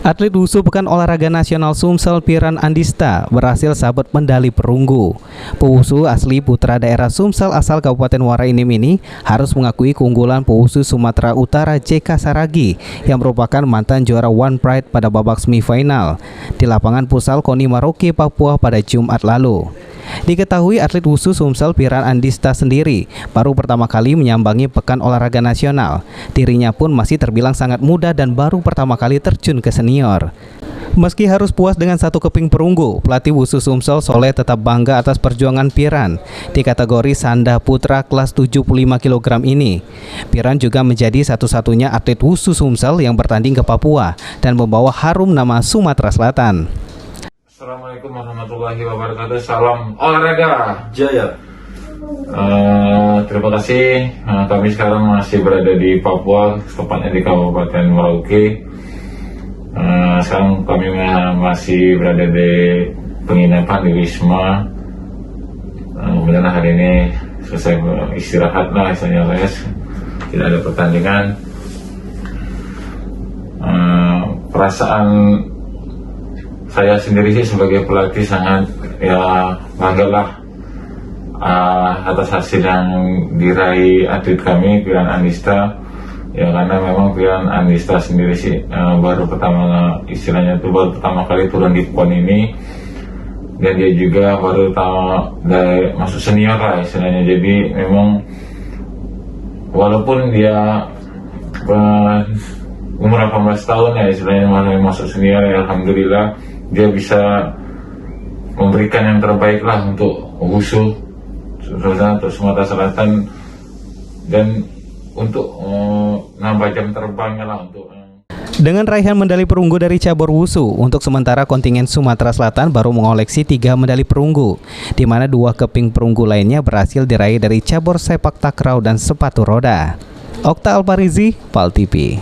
Atlet Wushu Pekan Olahraga Nasional Sumsel Piran Andista berhasil sabet medali perunggu. Pewusu asli putra daerah Sumsel asal Kabupaten Muara Enim ini harus mengakui keunggulan pewusu Sumatera Utara JK Saragi yang merupakan mantan juara One Pride pada babak semifinal di lapangan futsal KONI Maroke, Papua pada Jumat lalu. Diketahui atlet wushu Sumsel Piran Andista sendiri baru pertama kali menyambangi Pekan Olahraga Nasional. Dirinya pun masih terbilang sangat muda dan baru pertama kali terjun ke senior. Meski harus puas dengan satu keping perunggu, pelatih wushu Sumsel Soleh tetap bangga atas perjuangan Piran di kategori Sanda Putra kelas 75 kg ini. Piran juga menjadi satu-satunya atlet wushu Sumsel yang bertanding ke Papua dan membawa harum nama Sumatera Selatan. Assalamualaikum warahmatullahi wabarakatuh. Salam olahraga Jaya. Terima kasih. Kami sekarang masih berada di Papua, tepatnya di Kabupaten Merauke. Sekarang kami masih berada di penginapan di Wisma. Kemudian hari ini selesai istirahat lah, misalnya les, tidak ada pertandingan. Perasaan saya sendiri sih sebagai pelatih sangat bangga lah atas hasil yang diraih atlet kami Piran Andista, karena memang Piran Andista sendiri sih baru pertama kali turun di PON ini, dan dia juga baru masuk senior lah istilahnya. Jadi memang walaupun dia umur 18 tahun ya istilahnya masuk senior, alhamdulillah dia bisa memberikan yang terbaik lah untuk wushu untuk Sumatera Selatan dan untuk nambah jam terbangnya lah untuk. Dengan raihan medali perunggu dari cabur wushu, untuk sementara kontingen Sumatera Selatan baru mengoleksi 3 medali perunggu, di mana 2 keping perunggu lainnya berhasil diraih dari cabur sepak takraw dan sepatu roda. Okta Alparizi, PAL TV.